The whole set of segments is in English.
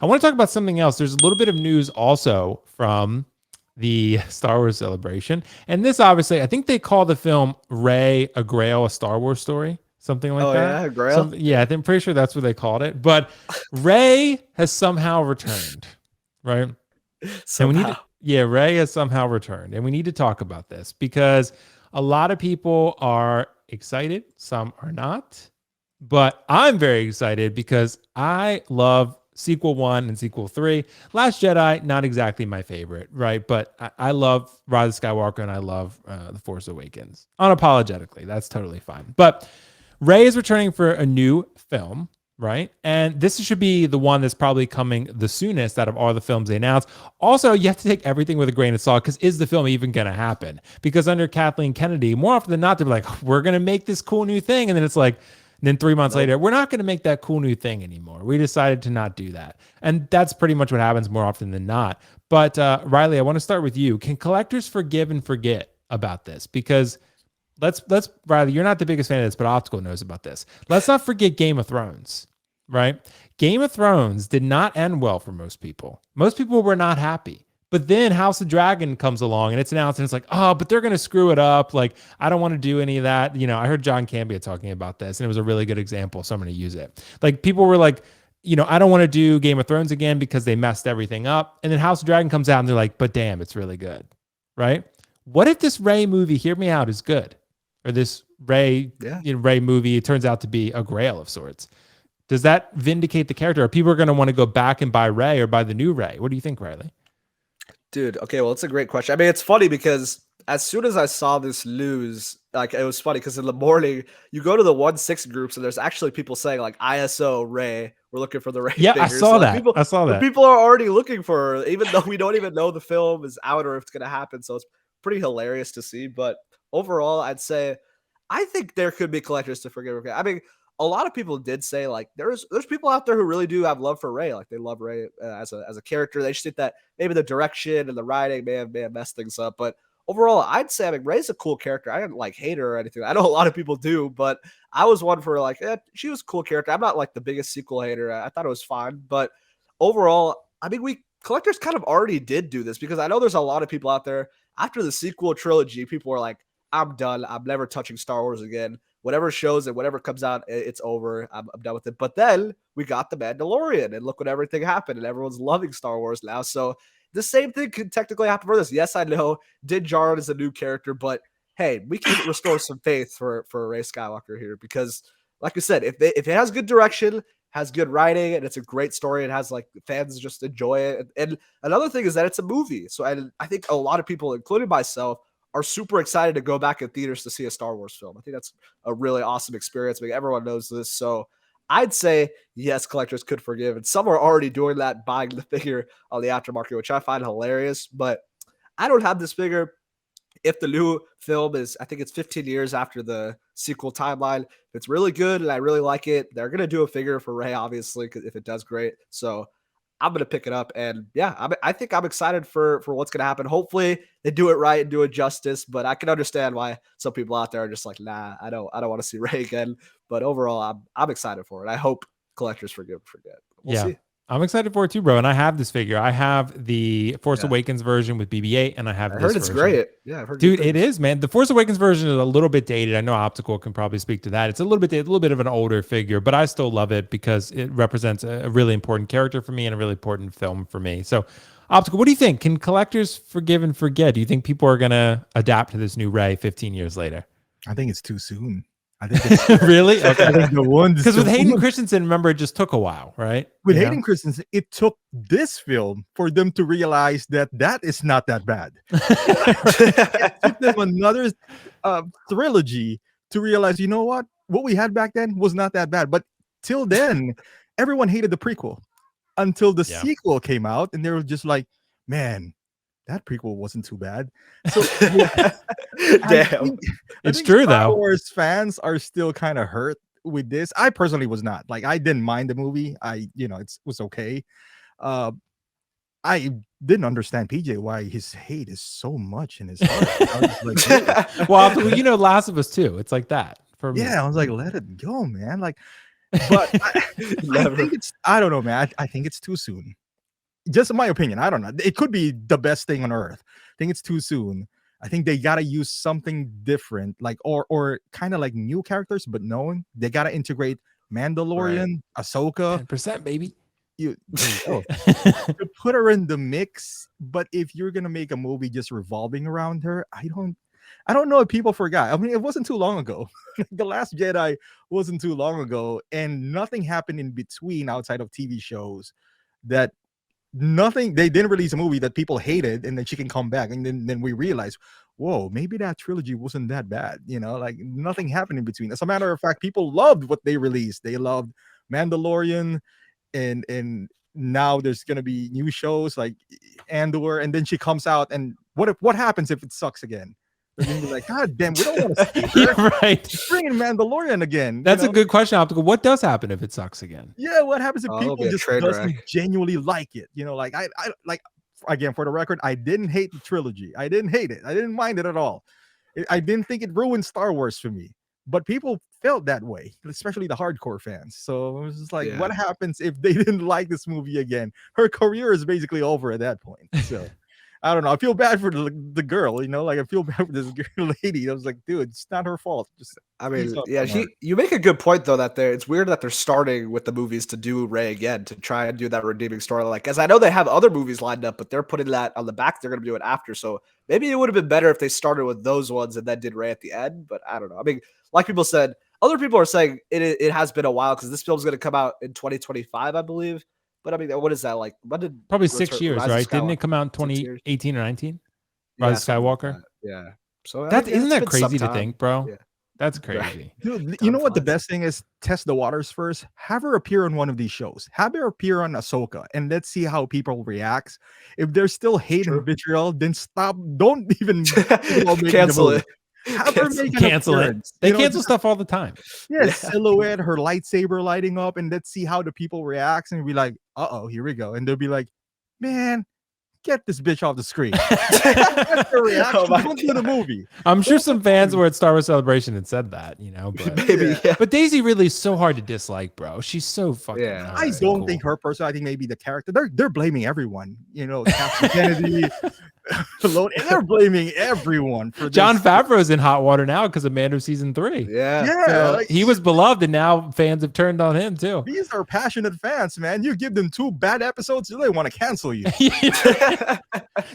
I want to talk about something else. There's a little bit of news also from the Star Wars celebration. And this obviously, I think they call the film Rey a Grail, a Star Wars story, something like Oh that. yeah, Grail. Yeah, I'm pretty sure that's what they called it. But Rey has somehow returned, right? And we need to, Somehow. yeah, Rey has somehow returned. And we need to talk about this because a lot of people are excited, some are not. But I'm very excited because I love sequel 1 and sequel 3. Last Jedi, not exactly my favorite, right? But I love Rise of Skywalker and I love The Force Awakens. Unapologetically, that's totally fine. But Rey is returning for a new film, right? And this should be the one that's probably coming the soonest out of all the films they announced. Also, you have to take everything with a grain of salt because is the film even going to happen? Because under Kathleen Kennedy, more often than not, they're like, we're going to make this cool new thing. And then it's like, then 3 months Nope. later, we're not going to make that cool new thing anymore. We decided to not do that. And that's pretty much what happens more often than not. But Riley, I want to start with you. Can collectors forgive and forget about this? Because let's Riley, you're not the biggest fan of this, but Optical knows about this. Let's not forget Game of Thrones, right? Game of Thrones did not end well for most people. Most people were not happy. But then House of Dragon comes along and it's announced and it's like, oh, but they're going to screw it up. Like, I don't want to do any of that. You know, I heard John Cambia talking about this and it was a really good example. So I'm going to use it. Like, people were like, you know, I don't want to do Game of Thrones again because they messed everything up. And then House of Dragon comes out and they're like, but damn, it's really good. Right? What if this Rey movie, hear me out, is good? Or this Rey, Yeah. Rey movie, it turns out to be a grail of sorts. Does that vindicate the character? Are people going to want to go back and buy Rey or buy the new Rey? What do you think, Riley? Dude, okay, well, it's a great question. I mean, it's funny because as soon as I saw this news, like it was funny because in the morning you go to the 1-6 groups and there's actually people saying like ISO Ray, we're looking for the Ray Yeah, I figures. saw So like that. I saw that. people are already looking for her, even though we don't even know the film is out or if it's gonna happen. So it's pretty hilarious to see. But overall, I'd say I think there could be collectors to forgive. I mean, a lot of people did say like there's people out there who really do have love for Ray. Like they love Ray as a character. They just think that maybe the direction and the writing may have messed things up. But overall, I'd say I mean Ray's a cool character. I didn't like hate her or anything. I know a lot of people do, but I was one for like she was a cool character. I'm not like the biggest sequel hater. I thought it was fine, but overall, I mean we collectors kind of already did do this because I know there's a lot of people out there after the sequel trilogy. People were like, I'm done. I'm never touching Star Wars again. Whatever shows and whatever comes out, it's over. I'm done with it. But then we got the Mandalorian, and look what everything happened, and everyone's loving Star Wars now. So the same thing could technically happen for this. Yes, I know Din Djarin is a new character, but hey, we can restore some faith for Rey Skywalker here because, like I said, if it has good direction, has good writing, and it's a great story, and has like fans just enjoy it. And another thing is that it's a movie, so I think a lot of people, including myself, are super excited to go back in theaters to see a Star Wars film. I think that's a really awesome experience. I mean, everyone knows this. So I'd say, yes, collectors could forgive. And some are already doing that, buying the figure on the aftermarket, which I find hilarious. But I don't have this figure. If the new film is, I think it's 15 years after the sequel timeline, if it's really good and I really like it, they're going to do a figure for Rey, obviously, if it does great. So I'm gonna pick it up, and yeah, I think I'm excited for what's gonna happen. Hopefully, they do it right and do it justice. But I can understand why some people out there are just like, nah, I don't want to see Ray again. But overall, I'm excited for it. I hope collectors forget. We'll Yeah. see. I'm excited for it too, bro. And I have this figure. I have the Force Yeah, Awakens version with BB-8, and I I have this heard it's version. great. Yeah, I've heard good Dude, it things. is, man. The Force Awakens version is a little bit dated. I know Optical can probably speak to that. It's a little bit dated, a little bit of an older figure, but I still love it because it represents a really important character for me and a really important film for me. So, Optical, what do you think? Can collectors forgive and forget? Do you think people are going to adapt to this new Rey 15 years later? I think it's too soon. I think it's really? Okay. I think the ones because with Hayden Christensen, remember, it just took a while, right? With Hayden Christensen, it took this film for them to realize that is not that bad. It took them another trilogy to realize, you know what we had back then was not that bad. But till then, everyone hated the prequel until the sequel came out, and they were just like, man, that prequel wasn't too bad. So damn, it's true though. Star Wars fans are still kind of hurt with this. I personally was not. Like, I didn't mind the movie. It was okay. I didn't understand PJ why his hate is so much in his heart. I was like, well, Last of Us too. It's like that for me. Yeah, I was like, let it go, man. Like, But I Never. think I don't know, man. I think it's too soon. Just in my opinion, I don't know. It could be the best thing on earth. I think it's too soon. I think they gotta use something different, like or kind of like new characters, but knowing they gotta integrate Mandalorian, Ahsoka. 10%, baby. You to put her in the mix. But if you're gonna make a movie just revolving around her, I don't know if people forgot. I mean, it wasn't too long ago. The Last Jedi wasn't too long ago, and nothing happened in between outside of TV shows that nothing they didn't release a movie that people hated and then she can come back and then we realize, whoa, maybe that trilogy wasn't that bad, like nothing happened in between. As a matter of fact, people loved what they released. They loved Mandalorian, and now there's gonna be new shows like Andor, and then she comes out, and what happens if it sucks again? They're gonna be like, God damn, we don't want to see her. Yeah, right. Bring in Mandalorian again. That's a good question, Optical. What does happen if it sucks again? Yeah, what happens if Oh, people it'll be a just train doesn't wreck. genuinely like it? Like I like, again, for the record, I didn't hate the trilogy. I didn't hate it. I didn't mind it at all. I didn't think it ruined Star Wars for me. But people felt that way, especially the hardcore fans. So it was just like, Yeah. what happens if they didn't like this movie again? Her career is basically over at that point. So I don't know. I feel bad for the girl, like I feel bad for this girl lady. I was like, dude, it's not her fault. Just I mean, please don't yeah, come on. you make a good point though that it's weird that they're starting with the movies to do Rey again to try and do that redeeming story. Like, as I know they have other movies lined up, but they're putting that on the back. They're going to do it after. So maybe it would have been better if they started with those ones and then did Rey at the end. But I don't know. I mean, like people said, other people are saying it has been a while because this film's going to come out in 2025, I believe. But I mean, what is that like? When did Probably 6 years, Rise of right? Didn't Skywalker- it come out in 6 years? 2018 or 19? Yeah, Rise of something like Skywalker? that. Yeah. So That I mean, isn't it's that been some crazy to time. think, bro? Yeah. That's crazy. Dude, you Time know what the flies. best thing is? Test the waters first. Have her appear on one of these shows. Have her appear on Ahsoka, and let's see how people react. If there's still hate True. and vitriol, then stop. Don't even Cancel it. Have her make an Cancel it. appearance. They You know, cancel just- stuff all the time. Yeah, Yeah. silhouette, her lightsaber lighting up, and let's see how the people react. And be like, "Uh-oh, here we go." And they'll be like, "Man, get this bitch off the screen." That's their reaction. Oh my Don't do the movie. I'm sure some fans were at Star Wars Celebration and said that, but Maybe, yeah. but Daisy really is so hard to dislike, bro. She's so fucking Yeah. nice I and don't cool. think her person. I think maybe the character. They're blaming everyone. Captain Kennedy, Filoni, and they're blaming everyone for this. John Favreau's in hot water now because of Mando season 3. Yeah. Yeah, So like, he was beloved, and now fans have turned on him too. these are passionate fans, man. You give them 2 bad episodes, they want to cancel you.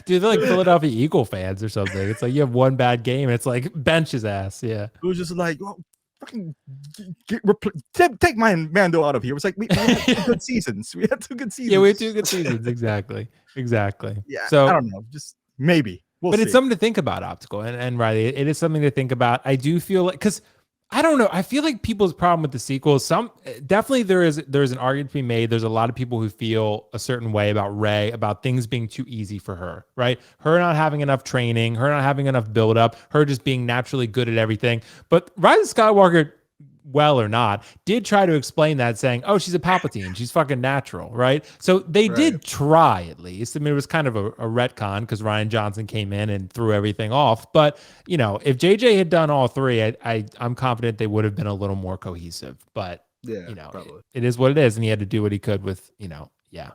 Dude, they're like Philadelphia Eagle fans or something. It's like you have one bad game, and it's like bench his ass. Yeah. It was just like, well, fucking take my Mando out of here. It was like we had 2 good seasons. We had 2 good seasons. Yeah, we had 2 good seasons. Exactly. Yeah. So I don't know. Just maybe. We'll but see. it's something to think about, Optical, and Riley, it is something to think about. I do feel like, because I don't know, I feel like people's problem with the sequels, definitely there's an argument to be made. There's a lot of people who feel a certain way about Rey, about things being too easy for her, right? Her not having enough training, her not having enough build up, her just being naturally good at everything. But Rise of Skywalker, well or not, did try to explain that, saying, oh, she's a Palpatine, she's fucking natural, right? So they did try, at least. I mean, it was kind of a retcon because Rian Johnson came in and threw everything off. But if JJ had done all 3, I'm confident they would have been a little more cohesive. But Yeah, it probably. is what it is, and he had to do what he could with yeah.